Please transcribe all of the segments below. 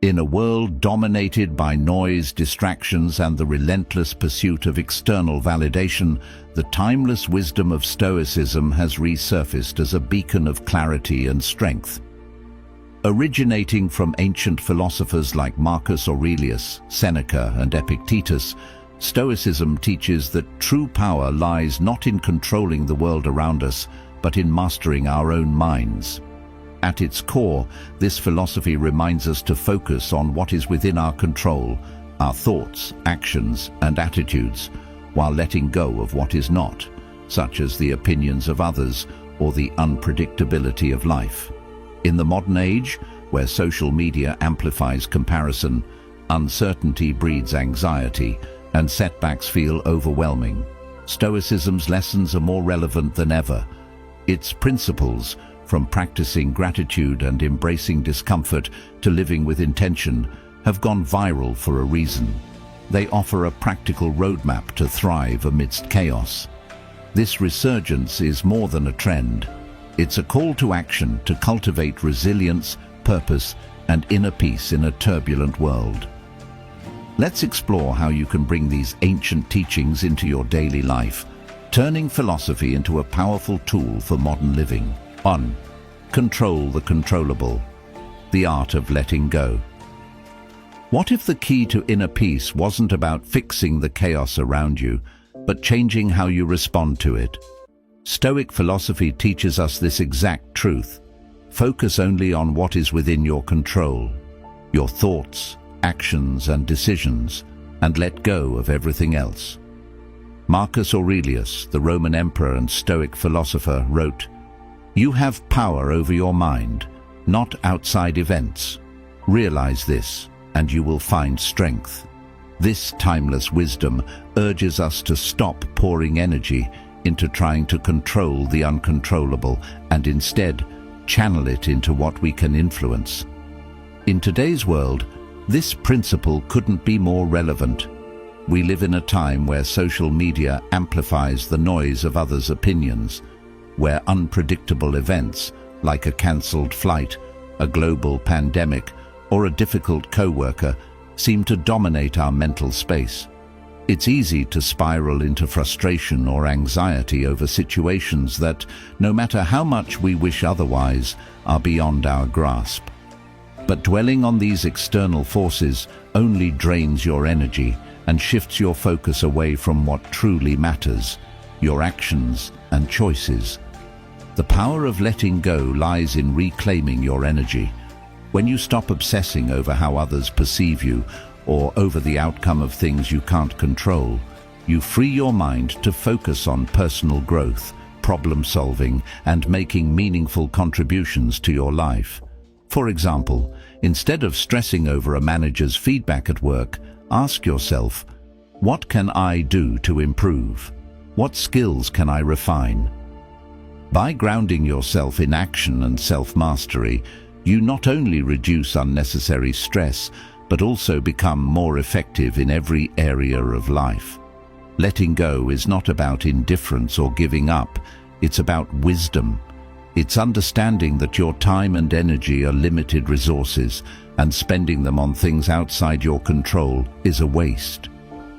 In a world dominated by noise, distractions, and the relentless pursuit of external validation, the timeless wisdom of Stoicism has resurfaced as a beacon of clarity and strength. Originating from ancient philosophers like Marcus Aurelius, Seneca, and Epictetus, Stoicism teaches that true power lies not in controlling the world around us, but in mastering our own minds. At its core, this philosophy reminds us to focus on what is within our control, our thoughts, actions, and attitudes, while letting go of what is not, such as the opinions of others or the unpredictability of life. In the modern age, where social media amplifies comparison, uncertainty breeds anxiety, and setbacks feel overwhelming, Stoicism's lessons are more relevant than ever. Its principles, from practicing gratitude and embracing discomfort to living with intention, have gone viral for a reason. They offer a practical roadmap to thrive amidst chaos. This resurgence is more than a trend. It's a call to action to cultivate resilience, purpose, and inner peace in a turbulent world. Let's explore how you can bring these ancient teachings into your daily life, turning philosophy into a powerful tool for modern living. 1. Control the controllable. The art of letting go. What if the key to inner peace wasn't about fixing the chaos around you, but changing how you respond to it? Stoic philosophy teaches us this exact truth. Focus only on what is within your control, your thoughts, actions, and decisions, and let go of everything else. Marcus Aurelius, the Roman emperor and Stoic philosopher, wrote, "You have power over your mind, not outside events. Realize this, and you will find strength." This timeless wisdom urges us to stop pouring energy into trying to control the uncontrollable and instead channel it into what we can influence. In today's world, this principle couldn't be more relevant. We live in a time where social media amplifies the noise of others' opinions, where unpredictable events, like a cancelled flight, a global pandemic, or a difficult coworker, seem to dominate our mental space. It's easy to spiral into frustration or anxiety over situations that, no matter how much we wish otherwise, are beyond our grasp. But dwelling on these external forces only drains your energy and shifts your focus away from what truly matters, your actions and choices. The power of letting go lies in reclaiming your energy. When you stop obsessing over how others perceive you or over the outcome of things you can't control, you free your mind to focus on personal growth, problem solving, and making meaningful contributions to your life. For example, instead of stressing over a manager's feedback at work, ask yourself, what can I do to improve? What skills can I refine? By grounding yourself in action and self-mastery, you not only reduce unnecessary stress, but also become more effective in every area of life. Letting go is not about indifference or giving up, it's about wisdom. It's understanding that your time and energy are limited resources, and spending them on things outside your control is a waste.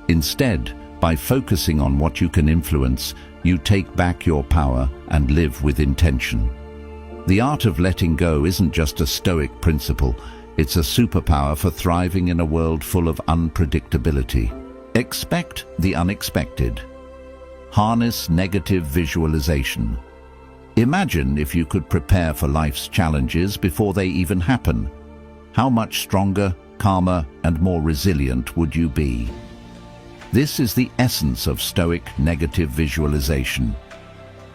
Instead, by focusing on what you can influence, you take back your power and live with intention. The art of letting go isn't just a Stoic principle, it's a superpower for thriving in a world full of unpredictability. Expect the unexpected. Harness negative visualization. Imagine if you could prepare for life's challenges before they even happen. How much stronger, calmer, and more resilient would you be? This is the essence of Stoic negative visualization.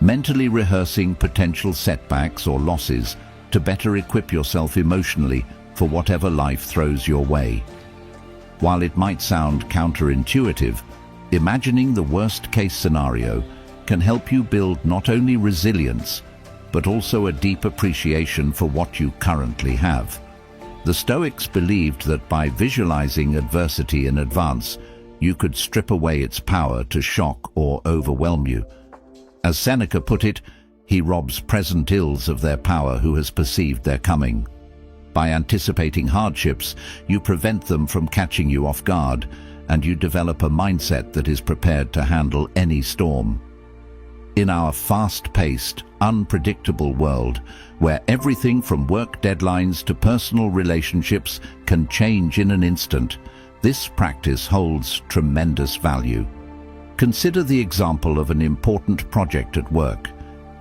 Mentally rehearsing potential setbacks or losses to better equip yourself emotionally for whatever life throws your way. While it might sound counterintuitive, imagining the worst-case scenario can help you build not only resilience, but also a deep appreciation for what you currently have. The Stoics believed that by visualizing adversity in advance, you could strip away its power to shock or overwhelm you. As Seneca put it, he robs present ills of their power who has perceived their coming. By anticipating hardships, you prevent them from catching you off guard, and you develop a mindset that is prepared to handle any storm. In our fast-paced, unpredictable world, where everything from work deadlines to personal relationships can change in an instant, this practice holds tremendous value. Consider the example of an important project at work.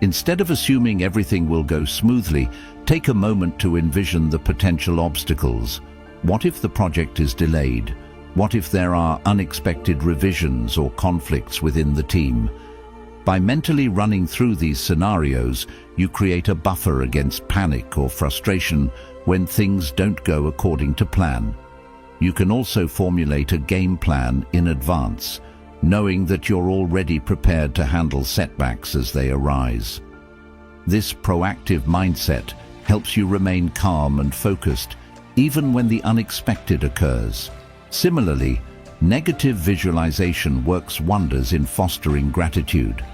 Instead of assuming everything will go smoothly, take a moment to envision the potential obstacles. What if the project is delayed? What if there are unexpected revisions or conflicts within the team? By mentally running through these scenarios, you create a buffer against panic or frustration when things don't go according to plan. You can also formulate a game plan in advance, knowing that you're already prepared to handle setbacks as they arise. This proactive mindset helps you remain calm and focused, even when the unexpected occurs. Similarly, negative visualization works wonders in fostering gratitude.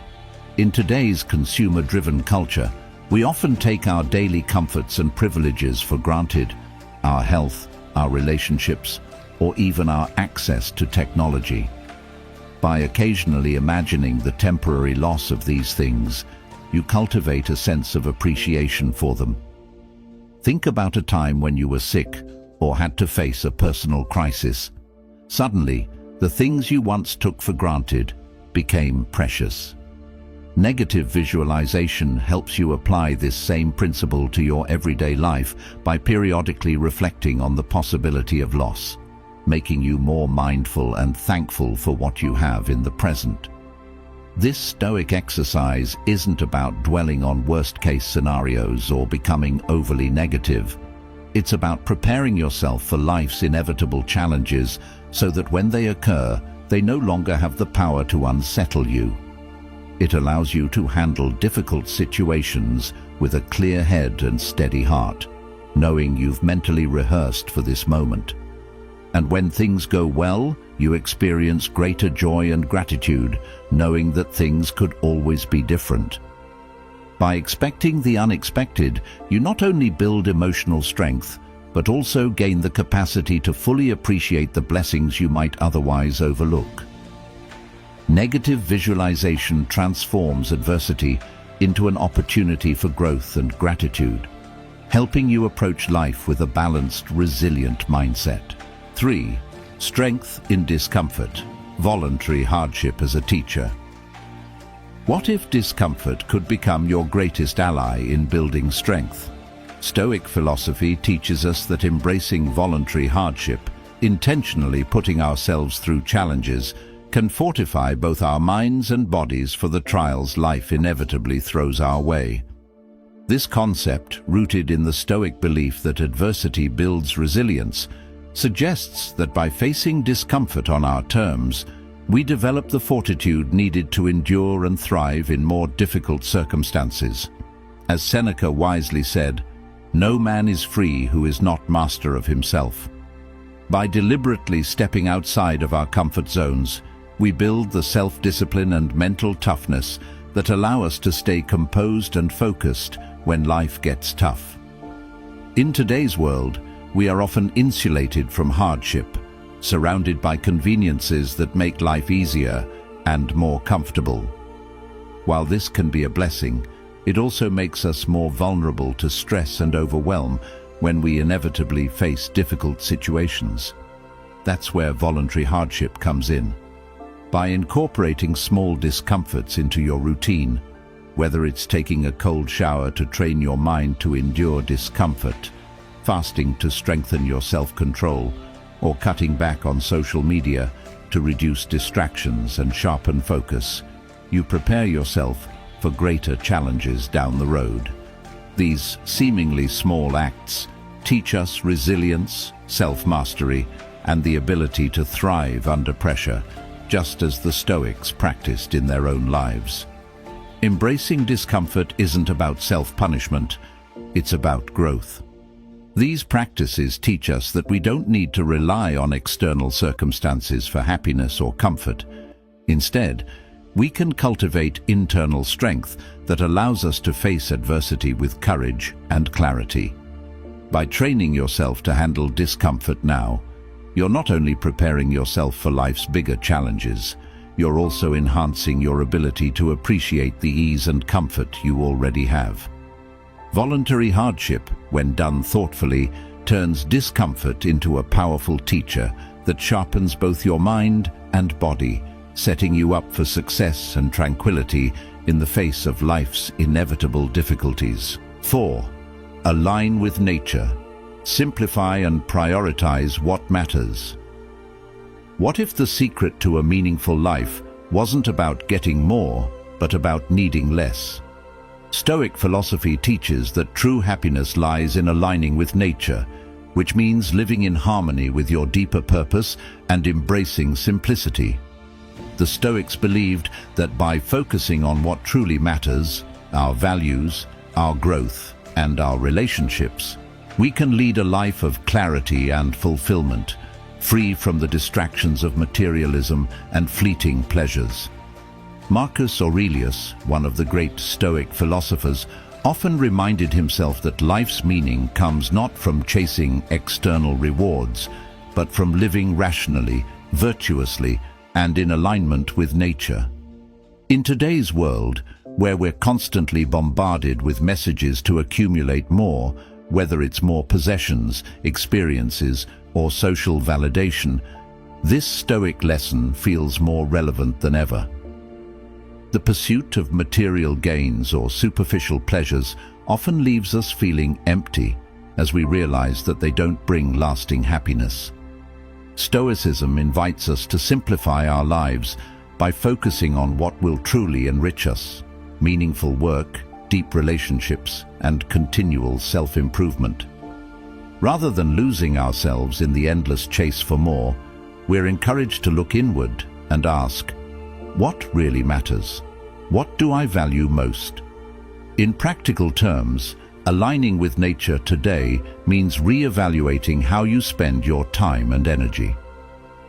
In today's consumer-driven culture, we often take our daily comforts and privileges for granted: our health, our relationships, or even our access to technology. By occasionally imagining the temporary loss of these things, you cultivate a sense of appreciation for them. Think about a time when you were sick or had to face a personal crisis. Suddenly, the things you once took for granted became precious. Negative visualization helps you apply this same principle to your everyday life by periodically reflecting on the possibility of loss, making you more mindful and thankful for what you have in the present. This Stoic exercise isn't about dwelling on worst-case scenarios or becoming overly negative. It's about preparing yourself for life's inevitable challenges so that when they occur, they no longer have the power to unsettle you. It allows you to handle difficult situations with a clear head and steady heart, knowing you've mentally rehearsed for this moment. And when things go well, you experience greater joy and gratitude, knowing that things could always be different. By expecting the unexpected, you not only build emotional strength, but also gain the capacity to fully appreciate the blessings you might otherwise overlook. Negative visualization transforms adversity into an opportunity for growth and gratitude, helping you approach life with a balanced, resilient mindset. 3. Strength in discomfort. Voluntary hardship as a teacher. What if discomfort could become your greatest ally in building strength? Stoic philosophy teaches us that embracing voluntary hardship, intentionally putting ourselves through challenges, can fortify both our minds and bodies for the trials life inevitably throws our way. This concept, rooted in the Stoic belief that adversity builds resilience, suggests that by facing discomfort on our terms, we develop the fortitude needed to endure and thrive in more difficult circumstances. As Seneca wisely said, "No man is free who is not master of himself." By deliberately stepping outside of our comfort zones, we build the self-discipline and mental toughness that allow us to stay composed and focused when life gets tough. In today's world, we are often insulated from hardship, surrounded by conveniences that make life easier and more comfortable. While this can be a blessing, it also makes us more vulnerable to stress and overwhelm when we inevitably face difficult situations. That's where voluntary hardship comes in. By incorporating small discomforts into your routine, whether it's taking a cold shower to train your mind to endure discomfort, fasting to strengthen your self-control, or cutting back on social media to reduce distractions and sharpen focus, you prepare yourself for greater challenges down the road. These seemingly small acts teach us resilience, self-mastery, and the ability to thrive under pressure, just as the Stoics practiced in their own lives. Embracing discomfort isn't about self-punishment, it's about growth. These practices teach us that we don't need to rely on external circumstances for happiness or comfort. Instead, we can cultivate internal strength that allows us to face adversity with courage and clarity. By training yourself to handle discomfort now, you're not only preparing yourself for life's bigger challenges, you're also enhancing your ability to appreciate the ease and comfort you already have. Voluntary hardship, when done thoughtfully, turns discomfort into a powerful teacher that sharpens both your mind and body, setting you up for success and tranquility in the face of life's inevitable difficulties. 4. Align with nature. Simplify and prioritize what matters. What if the secret to a meaningful life wasn't about getting more, but about needing less? Stoic philosophy teaches that true happiness lies in aligning with nature, which means living in harmony with your deeper purpose and embracing simplicity. The Stoics believed that by focusing on what truly matters, our values, our growth, and our relationships, we can lead a life of clarity and fulfillment, free from the distractions of materialism and fleeting pleasures. Marcus Aurelius, one of the great Stoic philosophers, often reminded himself that life's meaning comes not from chasing external rewards, but from living rationally, virtuously, and in alignment with nature. In today's world, where we're constantly bombarded with messages to accumulate more, whether it's more possessions, experiences, or social validation, this Stoic lesson feels more relevant than ever. The pursuit of material gains or superficial pleasures often leaves us feeling empty, as we realize that they don't bring lasting happiness. Stoicism invites us to simplify our lives by focusing on what will truly enrich us: meaningful work, deep relationships, and continual self-improvement. Rather than losing ourselves in the endless chase for more, we're encouraged to look inward and ask, what really matters? What do I value most? In practical terms, aligning with nature today means re-evaluating how you spend your time and energy.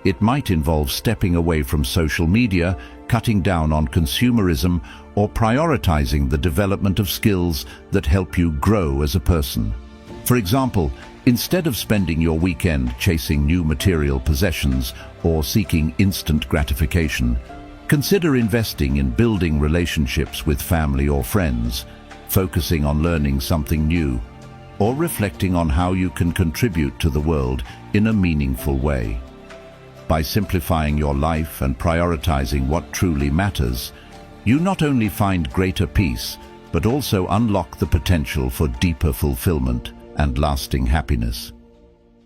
It might involve stepping away from social media, cutting down on consumerism, or prioritizing the development of skills that help you grow as a person. For example, instead of spending your weekend chasing new material possessions or seeking instant gratification, consider investing in building relationships with family or friends, focusing on learning something new, or reflecting on how you can contribute to the world in a meaningful way. By simplifying your life and prioritizing what truly matters, you not only find greater peace, but also unlock the potential for deeper fulfillment and lasting happiness.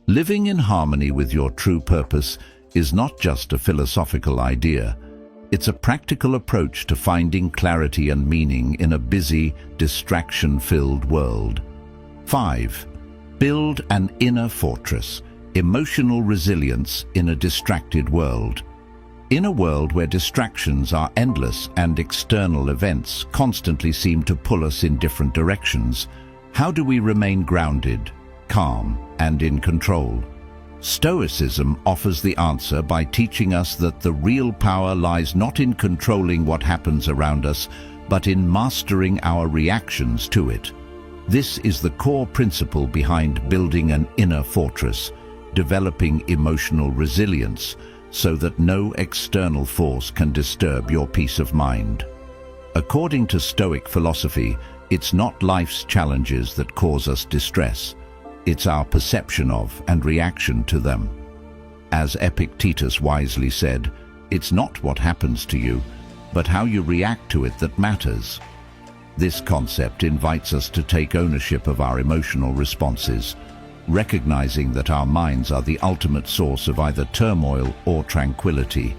Living in harmony with your true purpose is not just a philosophical idea. It's a practical approach to finding clarity and meaning in a busy, distraction-filled world. 5. Build an inner fortress. Emotional resilience in a distracted world. In a world where distractions are endless and external events constantly seem to pull us in different directions, how do we remain grounded, calm, and in control? Stoicism offers the answer by teaching us that the real power lies not in controlling what happens around us, but in mastering our reactions to it. This is the core principle behind building an inner fortress, developing emotional resilience so that no external force can disturb your peace of mind. According to Stoic philosophy, it's not life's challenges that cause us distress. It's our perception of and reaction to them. As Epictetus wisely said, it's not what happens to you, but how you react to it that matters. This concept invites us to take ownership of our emotional responses, recognizing that our minds are the ultimate source of either turmoil or tranquility.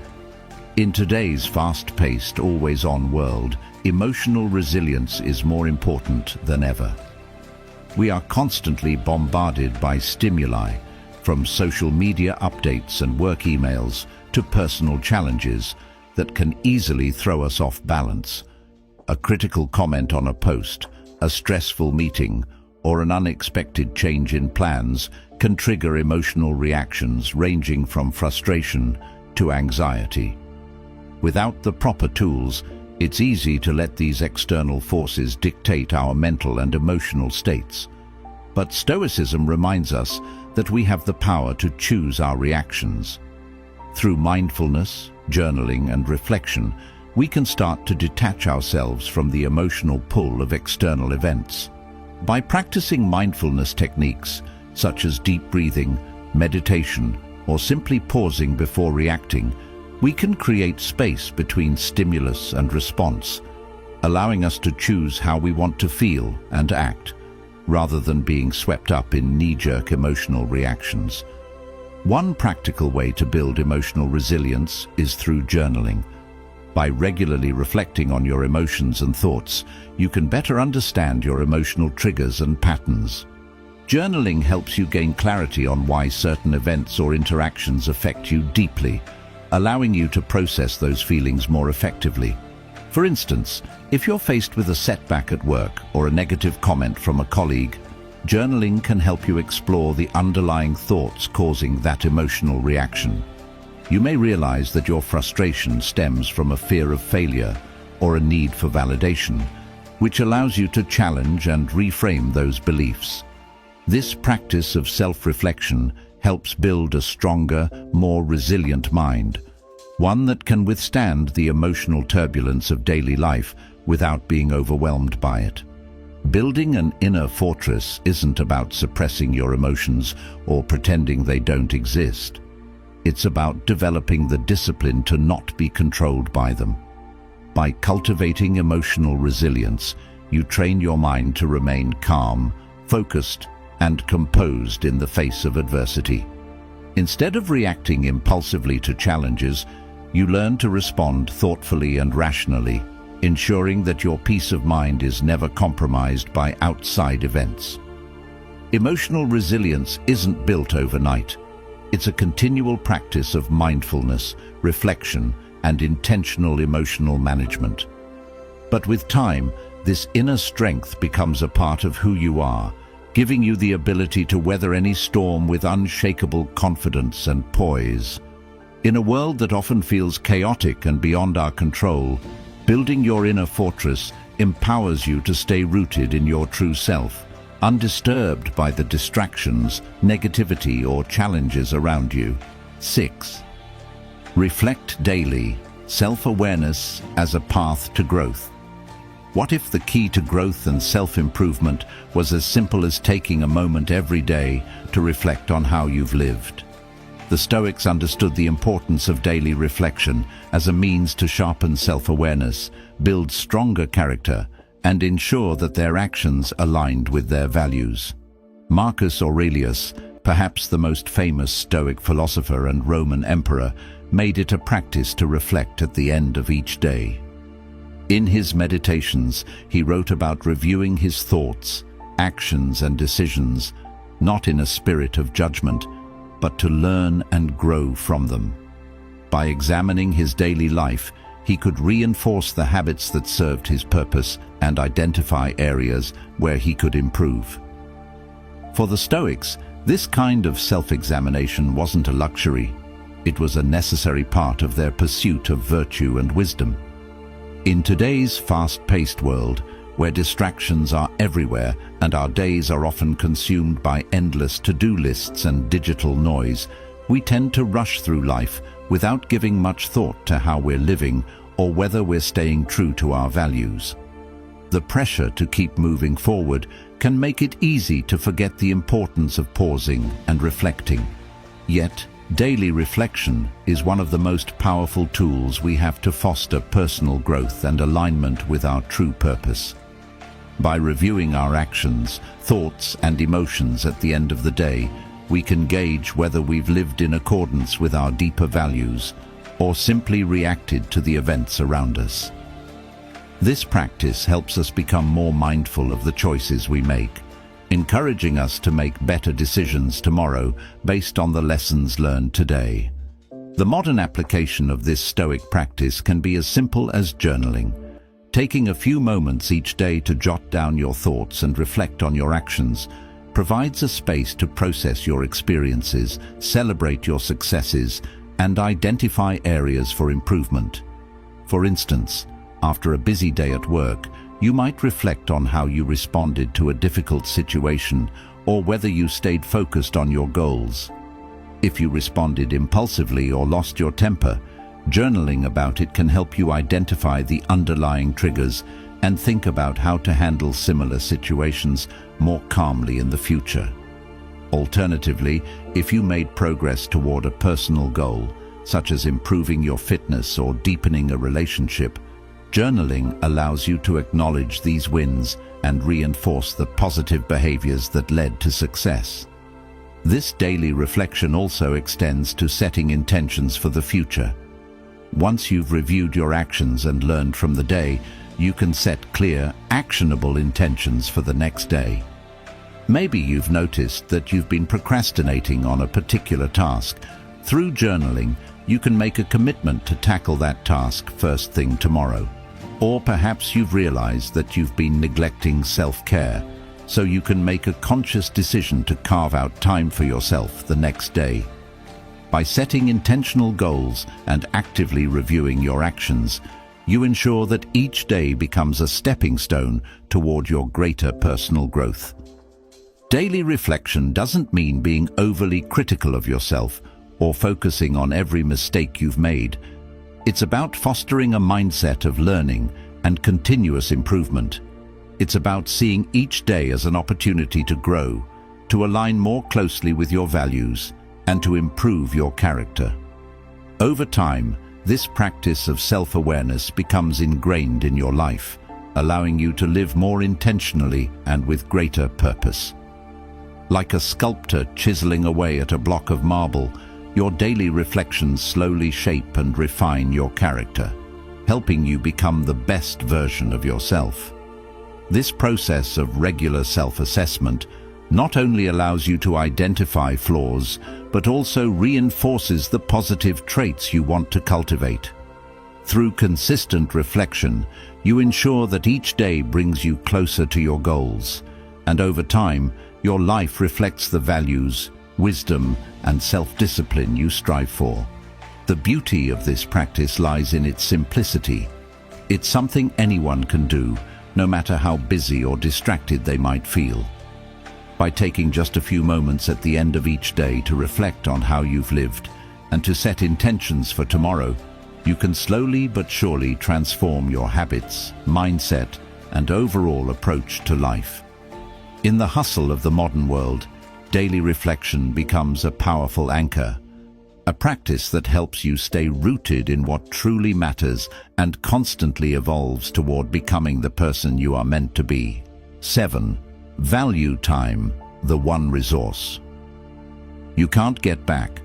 In today's fast-paced, always-on world, emotional resilience is more important than ever. We are constantly bombarded by stimuli, from social media updates and work emails to personal challenges that can easily throw us off balance. A critical comment on a post, a stressful meeting, or an unexpected change in plans can trigger emotional reactions ranging from frustration to anxiety. Without the proper tools, it's easy to let these external forces dictate our mental and emotional states. But Stoicism reminds us that we have the power to choose our reactions. Through mindfulness, journaling, and reflection, we can start to detach ourselves from the emotional pull of external events. By practicing mindfulness techniques, such as deep breathing, meditation, or simply pausing before reacting, we can create space between stimulus and response, allowing us to choose how we want to feel and act, rather than being swept up in knee-jerk emotional reactions. One practical way to build emotional resilience is through journaling. By regularly reflecting on your emotions and thoughts, you can better understand your emotional triggers and patterns. Journaling helps you gain clarity on why certain events or interactions affect you deeply, allowing you to process those feelings more effectively. For instance, if you're faced with a setback at work or a negative comment from a colleague, journaling can help you explore the underlying thoughts causing that emotional reaction. You may realize that your frustration stems from a fear of failure or a need for validation, which allows you to challenge and reframe those beliefs. This practice of self-reflection helps build a stronger, more resilient mind, one that can withstand the emotional turbulence of daily life without being overwhelmed by it. Building an inner fortress isn't about suppressing your emotions or pretending they don't exist. It's about developing the discipline to not be controlled by them. By cultivating emotional resilience, you train your mind to remain calm, focused, and composed in the face of adversity. Instead of reacting impulsively to challenges, you learn to respond thoughtfully and rationally, ensuring that your peace of mind is never compromised by outside events. Emotional resilience isn't built overnight. It's a continual practice of mindfulness, reflection, and intentional emotional management. But with time, this inner strength becomes a part of who you are, giving you the ability to weather any storm with unshakable confidence and poise. In a world that often feels chaotic and beyond our control, building your inner fortress empowers you to stay rooted in your true self, undisturbed by the distractions, negativity, or challenges around you. 6. Reflect daily. Self-awareness as a path to growth. What if the key to growth and self-improvement was as simple as taking a moment every day to reflect on how you've lived? The Stoics understood the importance of daily reflection as a means to sharpen self-awareness, build stronger character, and ensure that their actions aligned with their values. Marcus Aurelius, perhaps the most famous Stoic philosopher and Roman emperor, made it a practice to reflect at the end of each day. In his meditations, he wrote about reviewing his thoughts, actions, and decisions, not in a spirit of judgment, but to learn and grow from them. By examining his daily life, he could reinforce the habits that served his purpose and identify areas where he could improve. For the Stoics, this kind of self-examination wasn't a luxury. It was a necessary part of their pursuit of virtue and wisdom. In today's fast-paced world, where distractions are everywhere and our days are often consumed by endless to-do lists and digital noise, we tend to rush through life without giving much thought to how we're living or whether we're staying true to our values. The pressure to keep moving forward can make it easy to forget the importance of pausing and reflecting. Yet, daily reflection is one of the most powerful tools we have to foster personal growth and alignment with our true purpose. By reviewing our actions, thoughts, and emotions at the end of the day, we can gauge whether we've lived in accordance with our deeper values or simply reacted to the events around us. This practice helps us become more mindful of the choices we make, encouraging us to make better decisions tomorrow based on the lessons learned today. The modern application of this Stoic practice can be as simple as journaling. Taking a few moments each day to jot down your thoughts and reflect on your actions provides a space to process your experiences, celebrate your successes, and identify areas for improvement. For instance, after a busy day at work, you might reflect on how you responded to a difficult situation or whether you stayed focused on your goals. If you responded impulsively or lost your temper, journaling about it can help you identify the underlying triggers and think about how to handle similar situations more calmly in the future. Alternatively, if you made progress toward a personal goal, such as improving your fitness or deepening a relationship, journaling allows you to acknowledge these wins and reinforce the positive behaviors that led to success. This daily reflection also extends to setting intentions for the future. Once you've reviewed your actions and learned from the day, you can set clear, actionable intentions for the next day. Maybe you've noticed that you've been procrastinating on a particular task. Through journaling, you can make a commitment to tackle that task first thing tomorrow. Or perhaps you've realized that you've been neglecting self-care, so you can make a conscious decision to carve out time for yourself the next day. By setting intentional goals and actively reviewing your actions, you ensure that each day becomes a stepping stone toward your greater personal growth. Daily reflection doesn't mean being overly critical of yourself or focusing on every mistake you've made. It's about fostering a mindset of learning and continuous improvement. It's about seeing each day as an opportunity to grow, to align more closely with your values, and to improve your character. Over time, this practice of self-awareness becomes ingrained in your life, allowing you to live more intentionally and with greater purpose. Like a sculptor chiseling away at a block of marble, your daily reflections slowly shape and refine your character, helping you become the best version of yourself. This process of regular self-assessment not only allows you to identify flaws, but also reinforces the positive traits you want to cultivate. Through consistent reflection, you ensure that each day brings you closer to your goals, and over time, your life reflects the values, wisdom, and self-discipline you strive for. The beauty of this practice lies in its simplicity. It's something anyone can do, no matter how busy or distracted they might feel. By taking just a few moments at the end of each day to reflect on how you've lived and to set intentions for tomorrow, you can slowly but surely transform your habits, mindset, and overall approach to life. In the hustle of the modern world, daily reflection becomes a powerful anchor, a practice that helps you stay rooted in what truly matters and constantly evolves toward becoming the person you are meant to be. 7. Value time, the one resource you can't get back.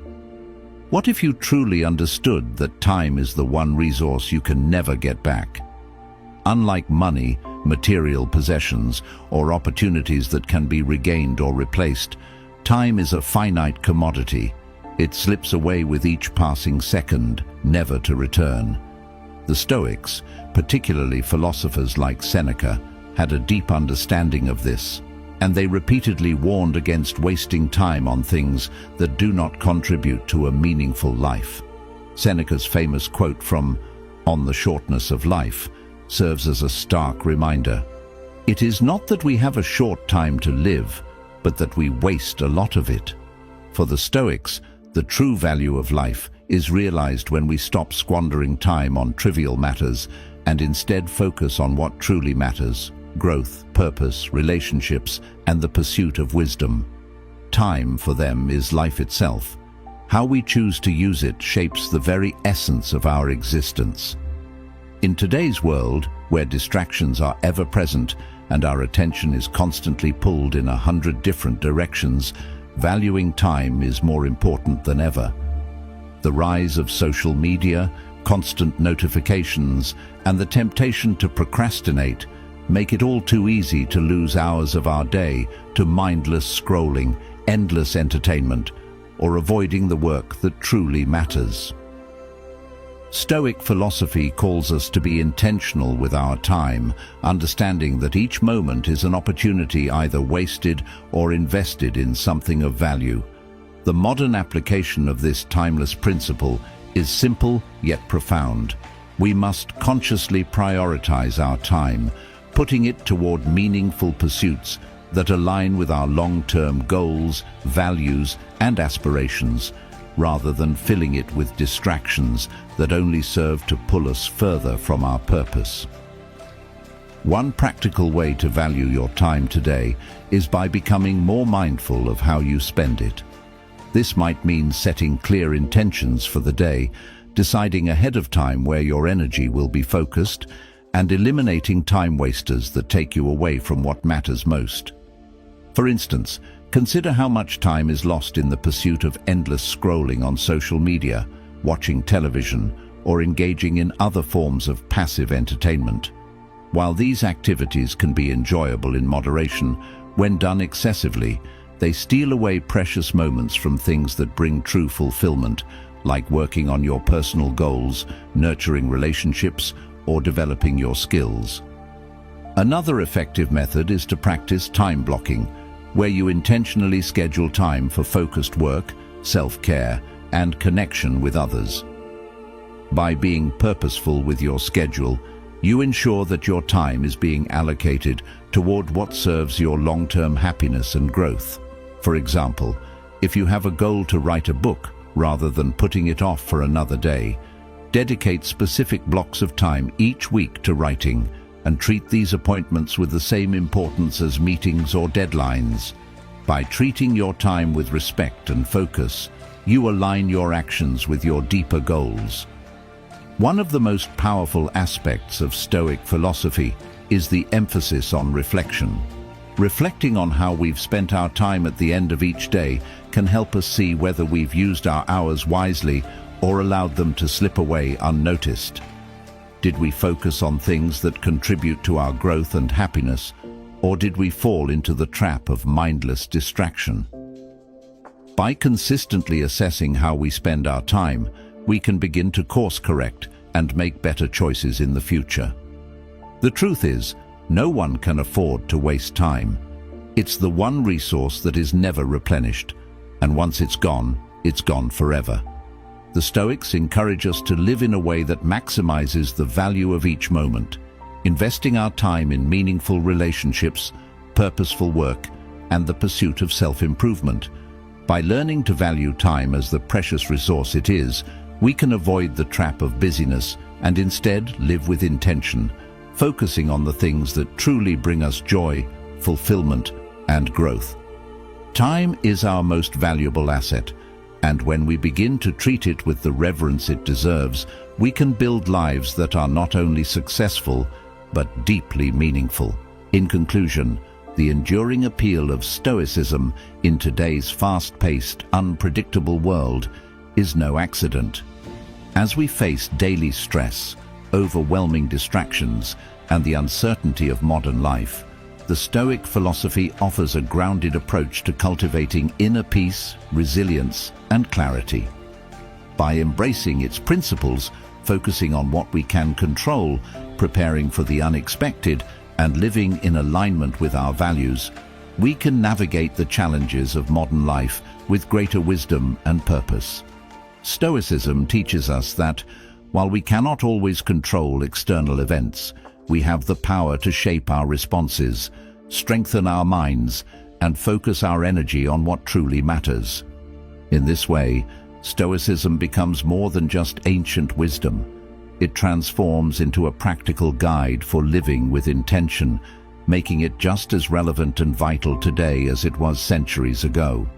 What if you truly understood that time is the one resource you can never get back? Unlike money, material possessions, or opportunities that can be regained or replaced, time is a finite commodity. It slips away with each passing second, never to return. The Stoics, particularly philosophers like Seneca, had a deep understanding of this, and they repeatedly warned against wasting time on things that do not contribute to a meaningful life. Seneca's famous quote from On the Shortness of Life serves as a stark reminder. It is not that we have a short time to live, but that we waste a lot of it. For the Stoics, the true value of life is realized when we stop squandering time on trivial matters and instead focus on what truly matters: growth, purpose, relationships, and the pursuit of wisdom. Time, for them, is life itself. How we choose to use it shapes the very essence of our existence. In today's world, where distractions are ever present and our attention is constantly pulled in 100 different directions, valuing time is more important than ever. The rise of social media, constant notifications, and the temptation to procrastinate make it all too easy to lose hours of our day to mindless scrolling, endless entertainment, or avoiding the work that truly matters. Stoic philosophy calls us to be intentional with our time, understanding that each moment is an opportunity either wasted or invested in something of value. The modern application of this timeless principle is simple yet profound. We must consciously prioritize our time, putting it toward meaningful pursuits that align with our long-term goals, values, and aspirations, rather than filling it with distractions that only serve to pull us further from our purpose. One practical way to value your time today is by becoming more mindful of how you spend it. This might mean setting clear intentions for the day, deciding ahead of time where your energy will be focused, and eliminating time wasters that take you away from what matters most. For instance, consider how much time is lost in the pursuit of endless scrolling on social media, watching television, or engaging in other forms of passive entertainment. While these activities can be enjoyable in moderation, when done excessively, they steal away precious moments from things that bring true fulfillment, like working on your personal goals, nurturing relationships, or developing your skills. Another effective method is to practice time blocking, where you intentionally schedule time for focused work, self-care, and connection with others. By being purposeful with your schedule, you ensure that your time is being allocated toward what serves your long-term happiness and growth. For example, if you have a goal to write a book rather than putting it off for another day, dedicate specific blocks of time each week to writing and treat these appointments with the same importance as meetings or deadlines. By treating your time with respect and focus, you align your actions with your deeper goals. One of the most powerful aspects of Stoic philosophy is the emphasis on reflection. Reflecting on how we've spent our time at the end of each day can help us see whether we've used our hours wisely or allowed them to slip away unnoticed. Did we focus on things that contribute to our growth and happiness, or did we fall into the trap of mindless distraction? By consistently assessing how we spend our time, we can begin to course correct and make better choices in the future. The truth is, no one can afford to waste time. It's the one resource that is never replenished, and once it's gone forever. The Stoics encourage us to live in a way that maximizes the value of each moment, investing our time in meaningful relationships, purposeful work, and the pursuit of self-improvement. By learning to value time as the precious resource it is, we can avoid the trap of busyness and instead live with intention, focusing on the things that truly bring us joy, fulfillment, and growth. Time is our most valuable asset, and when we begin to treat it with the reverence it deserves, we can build lives that are not only successful, but deeply meaningful. In conclusion, the enduring appeal of Stoicism in today's fast-paced, unpredictable world is no accident. As we face daily stress, overwhelming distractions, and the uncertainty of modern life, the Stoic philosophy offers a grounded approach to cultivating inner peace, resilience, and clarity. By embracing its principles, focusing on what we can control, preparing for the unexpected, and living in alignment with our values, we can navigate the challenges of modern life with greater wisdom and purpose. Stoicism teaches us that, while we cannot always control external events, we have the power to shape our responses, strengthen our minds, and focus our energy on what truly matters. In this way, Stoicism becomes more than just ancient wisdom. It transforms into a practical guide for living with intention, making it just as relevant and vital today as it was centuries ago.